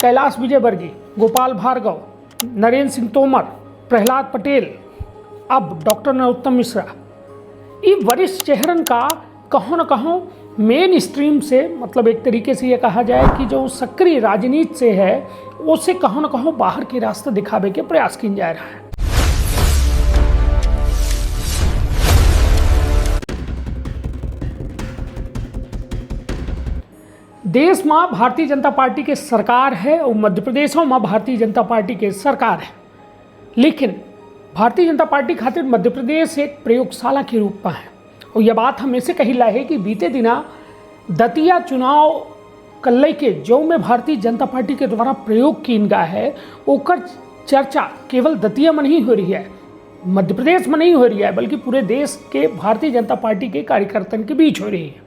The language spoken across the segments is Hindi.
कैलाश विजयवर्गीय, गोपाल भार्गव, नरेंद्र सिंह तोमर, प्रहलाद पटेल, अब डॉक्टर नरोत्तम मिश्रा, ये वरिष्ठ चेहरन का कहों न कहों मेन स्ट्रीम से, मतलब एक तरीके से ये कहा जाए कि जो सक्रिय राजनीति से है उससे कहों न कहों बाहर के रास्ते दिखावे के प्रयास किया जा रहा है। देश में भारतीय जनता पार्टी के सरकार है और मध्य प्रदेश में भारतीय जनता पार्टी के सरकार है, लेकिन भारतीय जनता पार्टी खातिर मध्य प्रदेश एक प्रयोगशाला के रूप में है। और यह बात हमेशा कहिला है कि बीते दिना दतिया चुनाव कल्ले के जो में भारतीय जनता पार्टी के द्वारा प्रयोग किन गया है ओकर चर्चा केवल दतिया में नहीं हो रही है, मध्य प्रदेश में नहीं हो रही है, बल्कि पूरे देश के भारतीय जनता पार्टी के कार्यकर्ताओं के बीच हो रही है।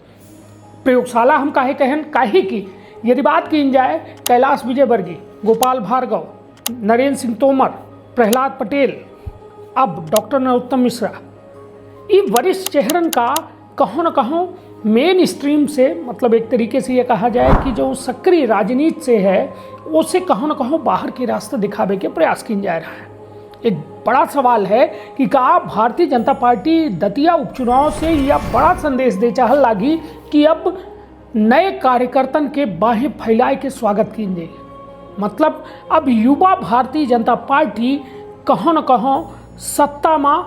प्रयोगशाला हम काहे की यदि बात की जाए कैलाश विजयवर्गीय, गोपाल भार्गव, नरेंद्र सिंह तोमर, प्रहलाद पटेल, अब डॉक्टर नरोत्तम मिश्रा, ये वरिष्ठ चेहरन का कहों न कहों मेन स्ट्रीम से, मतलब एक तरीके से ये कहा जाए कि जो सक्रिय राजनीति से है उससे कहों न कहों बाहर के रास्ते दिखावे के प्रयास किया जा रहा है। एक बड़ा सवाल है कि क्या भारतीय जनता पार्टी दतिया उपचुनाव से यह बड़ा संदेश दे चाहल लागी कि अब नए कार्यकर्तन के बाहें फैलाए के स्वागत कीजिए, मतलब अब युवा भारतीय जनता पार्टी कहों न कहों सत्ता में,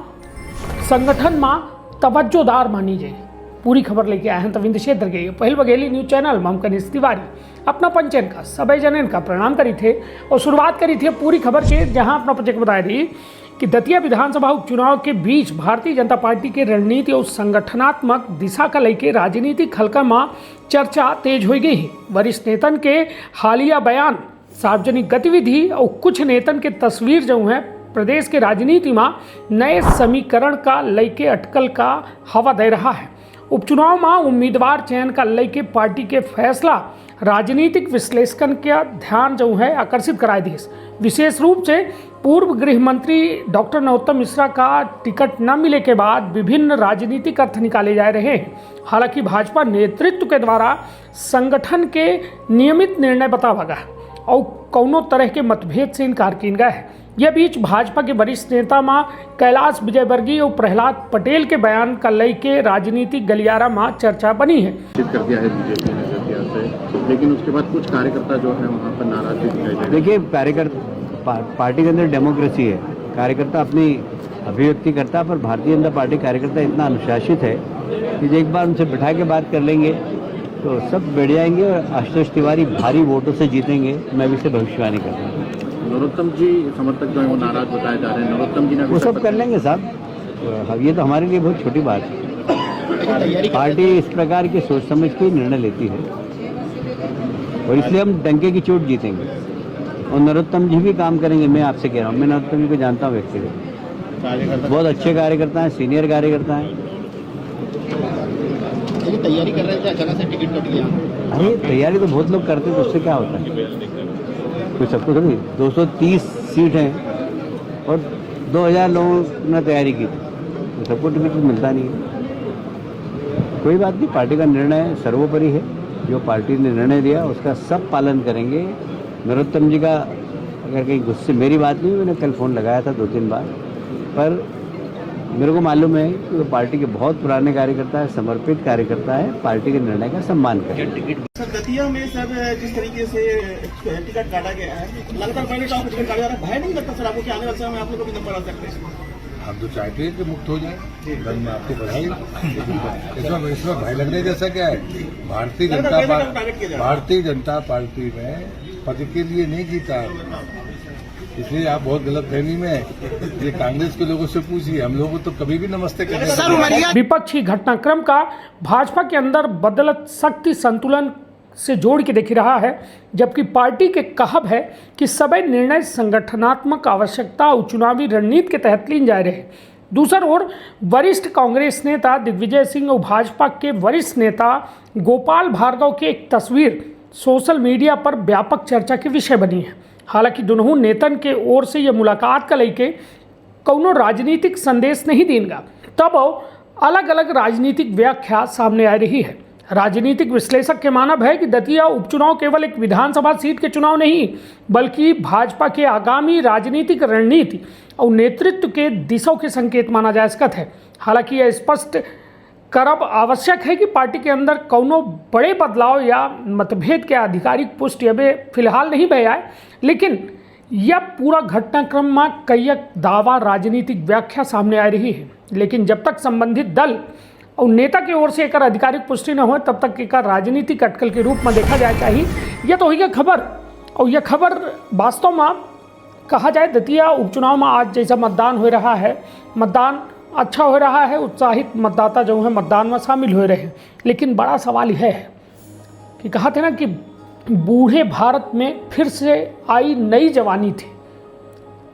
संगठन में तवज्जोदार मानी जाए। पूरी खबर लेके आए हैं तविंद क्षेत्र के पहल बघेली न्यूज चैनल में हम कनिष्ठ तिवारी अपना पंचन का सभी जनन का प्रणाम करी थे और शुरुआत करी थी पूरी खबर के, जहां अपना प्रोजेक्ट बताया थी कि दतिया विधानसभा उपचुनाव के बीच भारतीय जनता पार्टी के रणनीति और संगठनात्मक दिशा का लेकर राजनीतिक हल्का में चर्चा तेज हो गई है। वरिष्ठ नेतन के हालिया बयान, सार्वजनिक गतिविधि और कुछ नेतन के तस्वीर जो है प्रदेश के राजनीति में नए समीकरण का लेके अटकल का हवा दे रहा है। उपचुनाव में उम्मीदवार चयन का लेके पार्टी के फैसला राजनीतिक विश्लेषण का ध्यान जो है आकर्षित कराए दी। विशेष रूप से पूर्व गृह मंत्री डॉक्टर नरोत्तम मिश्रा का टिकट न मिले के बाद विभिन्न राजनीतिक अर्थ निकाले जा रहे हैं। हालांकि भाजपा नेतृत्व के द्वारा संगठन के नियमित निर्णय बतावा गया और कौनों तरह के मतभेद से इनकार किया गया है। यह बीच भाजपा के वरिष्ठ नेता में कैलाश विजयवर्गीय और प्रहलाद पटेल के बयान का लेके राजनीतिक गलियारा में चर्चा बनी है। कर दिया है बीजेपी ने दतिया से, लेकिन उसके बाद कुछ कार्यकर्ता जो है वहाँ पर नाराजगी दिखाई दे। देखिए, कार्यकर्ता पार्टी के अंदर डेमोक्रेसी है, कार्यकर्ता अपनी अभिव्यक्ति करता है, पर भारतीय जनता पार्टी कार्यकर्ता इतना अनुशासित है कि एक बार उनसे बिठा के बात कर लेंगे तो सब बैठ जाएंगे और आशुतोष तिवारी भारी वोटों से जीतेंगे। मैं भी से भविष्यवाणी करता हूँ। नरोत्तम जी समर्थक जो है वो नाराज बताए जा रहे हैं। नरोत्तम जी ने वो सब कर लेंगे साहब, ये तो हमारे लिए बहुत छोटी बात है। पार्टी इस प्रकार की सोच समझ के निर्णय लेती है और इसलिए हम डंके की चोट जीतेंगे और नरोत्तम जी भी काम करेंगे। मैं आपसे कह रहा हूँ, मैं नरोत्तम जी को जानता हूँ व्यक्तिगत, बहुत अच्छे कार्यकर्ता हैं, सीनियर कार्यकर्ता हैं। तैयारी कर रहे थे, अचानक से टिकट कट गया। अरे तैयारी तो बहुत लोग करते हैं, तो उससे क्या होता है, कोई सबको थोड़ी। 230 सीट हैं और 2000 लोगों ने तैयारी की, तो सबको टिकट मिलता नहीं है। कोई बात नहीं, पार्टी का निर्णय सर्वोपरि है। जो पार्टी ने निर्णय दिया उसका सब पालन करेंगे। नरोत्तम जी का अगर कहीं गुस्से, मेरी बात नहीं, मैंने कल फ़ोन लगाया था 2-3 बार, पर मेरे को मालूम है कि वो पार्टी के बहुत पुराने कार्यकर्ता है, समर्पित कार्यकर्ता है, पार्टी के निर्णय का सम्मान करें। सर दतिया में सर जिस तरीके से टिकट काटा गया है, लगातार पहले टॉप टिकट काटा जा रहा है, भय नहीं लगता सर आपको कि आने वाले समय में आप लोग भी नंबर आ सकते हैं? हम तो चाहते हैं कि मुक्त हो जाए, धन में आपको बधाई। इसमें भय लगने जैसा क्या है? भारतीय जनता पार्टी में पद के लिए नहीं जीता, इसलिए आप बहुत गलत फहमी में है। ये कांग्रेस के लोगों से पूछिए, हम लोगों तो कभी भी नमस्ते करेंगे। विपक्षी घटनाक्रम का भाजपा के अंदर बदलत शक्ति संतुलन से जोड़ के देख रहा है, जबकि पार्टी के कहब है कि सभी निर्णय संगठनात्मक आवश्यकता और चुनावी रणनीति के तहत लिए जा रहे हैं। दूसरी ओर वरिष्ठ कांग्रेस नेता दिग्विजय सिंह और भाजपा के वरिष्ठ नेता गोपाल भार्गव की एक तस्वीर सोशल मीडिया पर व्यापक चर्चा के विषय बनी है। हालांकि दोनों नेतन के ओर से यह मुलाकात का लेके कौनो राजनीतिक संदेश नहीं देगा, तब अलग अलग राजनीतिक व्याख्या सामने आ रही है। राजनीतिक विश्लेषक के मानब है कि दतिया उपचुनाव केवल एक विधानसभा सीट के चुनाव नहीं बल्कि भाजपा के आगामी राजनीतिक रणनीति और नेतृत्व के दिशा के संकेत माना जा सकता है। हालांकि यह स्पष्ट करब आवश्यक है कि पार्टी के अंदर कोनो बड़े बदलाव या मतभेद के आधिकारिक पुष्टि अभी फिलहाल नहीं भय आए, लेकिन यह पूरा घटनाक्रम में कई दावा राजनीतिक व्याख्या सामने आ रही है। लेकिन जब तक संबंधित दल और नेता की ओर से एक आधिकारिक पुष्टि न हो तब तक एक राजनीतिक अटकल के रूप में देखा जाए चाहिए। यह तो हुई खबर, और यह खबर वास्तव में कहा जाए दतिया उपचुनाव में आज जैसा मतदान हो रहा है, मतदान अच्छा हो रहा है, उत्साहित मतदाता जो है मतदान में शामिल हो रहे हैं। लेकिन बड़ा सवाल यह है कि कहा थे ना कि बूढ़े भारत में फिर से आई नई जवानी थी।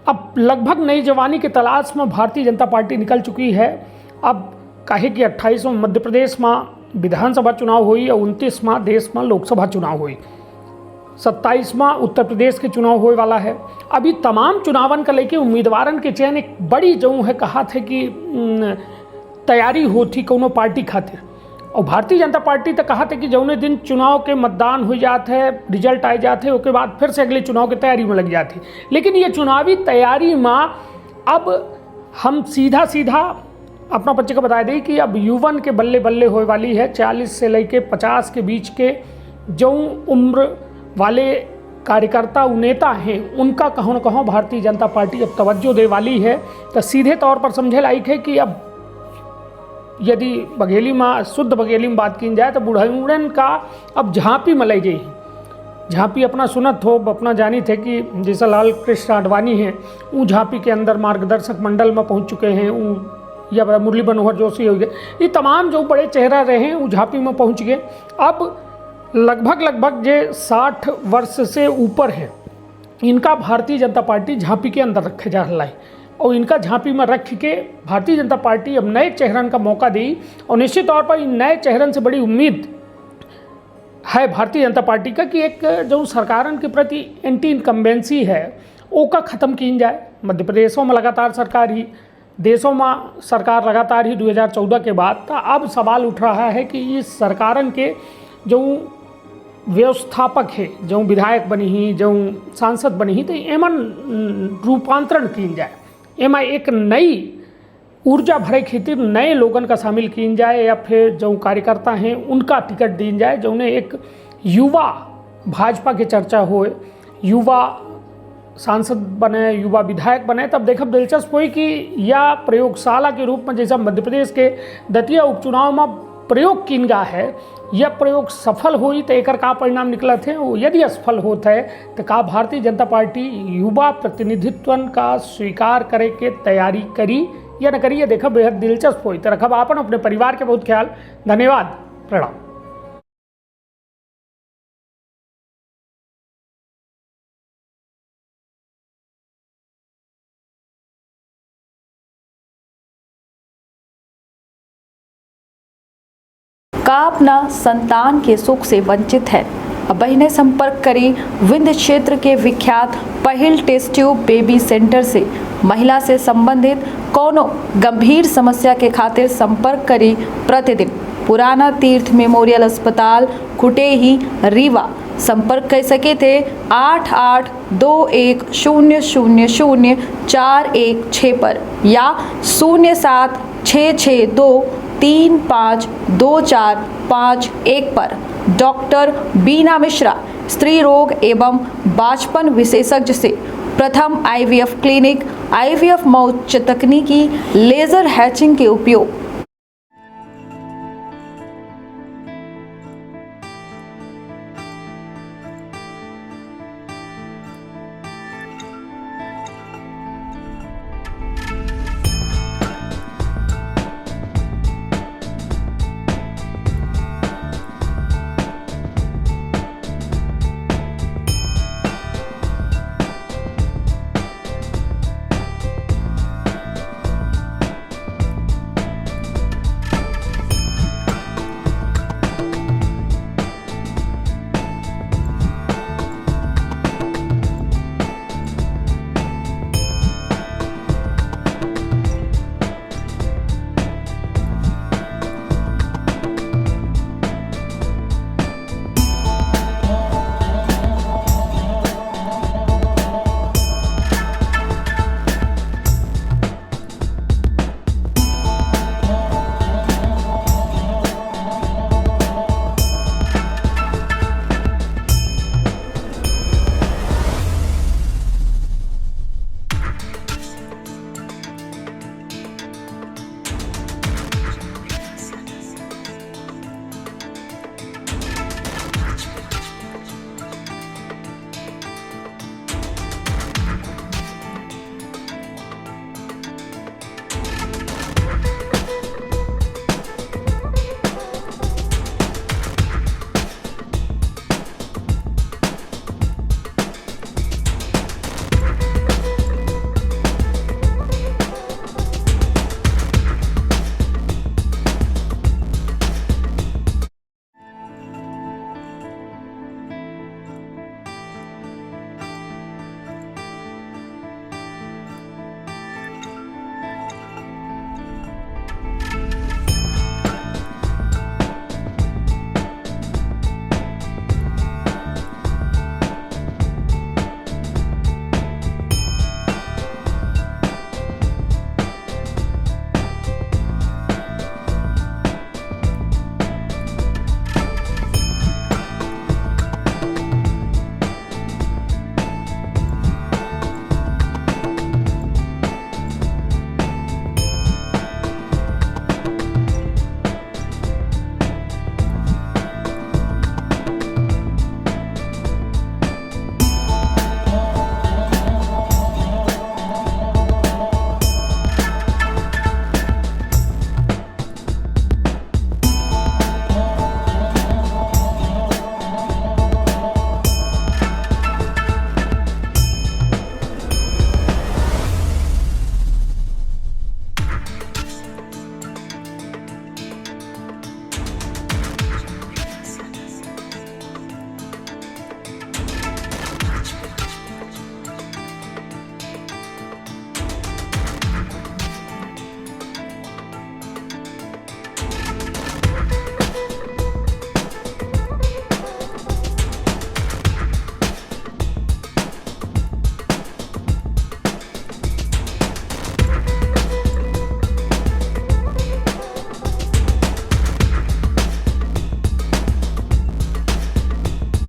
अब लगभग नई जवानी की तलाश में भारतीय जनता पार्टी निकल चुकी है। अब कहे कि 28वां मध्य प्रदेश में विधानसभा चुनाव हुई और 29वां देश में लोकसभा चुनाव हुई, 27वां उत्तर प्रदेश के चुनाव होने वाला है। अभी तमाम चुनावन का लेके उम्मीदवारन के चयन एक बड़ी जो है कहा थे कि तैयारी होती कोनो पार्टी खातिर, और भारतीय जनता पार्टी तो कहा थे कि जौने दिन चुनाव के मतदान हो जाते हैं, रिजल्ट आ जाते हैं, उसके बाद फिर से अगले चुनाव की तैयारी में लग जाती। लेकिन ये चुनावी तैयारी में अब हम सीधा अपना बच्चे को बता दें कि अब युवन के बल्ले बल्ले होने वाली है। 40 से लेके 50 के बीच के जो उम्र वाले कार्यकर्ता नेता हैं उनका कहों न कहों भारतीय जनता पार्टी अब तवज्जो दे वाली है। तो सीधे तौर पर समझे लायक है कि अब यदि बघेली में शुद्ध बघेली में बात की जाए तो बूढ़न का अब झांपी में लग गई। झांपी अपना सुनत हो, अपना जानी थे कि जैसा लाल कृष्ण आडवाणी हैं वो झांपी के अंदर मार्गदर्शक मंडल में पहुंच चुके हैं, या मुरली मनोहर जोशी हो गए, ये तमाम जो बड़े चेहरा रहे हैं वो झांपी में पहुंच गए। अब लगभग जे 60 वर्ष से ऊपर है इनका भारतीय जनता पार्टी झांपी के अंदर रखे जा रहा है, और इनका झांपी में रख के भारतीय जनता पार्टी अब नए चेहरन का मौका दी। और निश्चित तौर पर इन नए चेहरन से बड़ी उम्मीद है भारतीय जनता पार्टी का कि एक जो सरकारन के प्रति एंटी इनकम्बेंसी है वो का ख़त्म की जाए। मध्य प्रदेशों में लगातार सरकार ही, देशों में सरकार लगातार ही 2014 के बाद। तो अब सवाल उठ रहा है कि इस सरकारन के जो व्यवस्थापक है, जो विधायक बनी ही, जो सांसद बनी ही, तो एमन रूपांतरण की जाए, एमा एक नई ऊर्जा भरे खातिर नए लोगन का शामिल की जाए, या फिर जो कार्यकर्ता हैं उनका टिकट दी जाए, जो उन्हें एक युवा भाजपा की चर्चा हो, युवा सांसद बने, युवा विधायक बने। तब देखब दिलचस्प हुई कि यह प्रयोगशाला के रूप में जैसा मध्य प्रदेश के दतिया उपचुनाव में प्रयोग किन गा है, यह प्रयोग सफल हुई तो एक का परिणाम निकला थे। यदि असफल होता है तो का भारतीय जनता पार्टी युवा प्रतिनिधित्व का स्वीकार करे के तैयारी करी या न करी, ये देखा बेहद दिलचस्प हुई। तो रखब आपन अपने परिवार के बहुत ख्याल। धन्यवाद, प्रणाम। का अपना संतान के सुख से वंचित है, अब बहने संपर्क करी विंध्य क्षेत्र के विख्यात पहिल टेस्ट ट्यूब बेबी सेंटर से। महिला से संबंधित कोनो गंभीर समस्या के खातिर संपर्क करी प्रतिदिन पुराना तीर्थ मेमोरियल अस्पताल कुटेही रीवा। संपर्क कर सके थे 8821000416 पर या 0766235245 पर। डॉक्टर बीना मिश्रा स्त्री रोग एवं बांझपन विशेषज्ञ से प्रथम IVF क्लिनिक, IVF मौत तकनीकी, लेजर हैचिंग के उपयोग,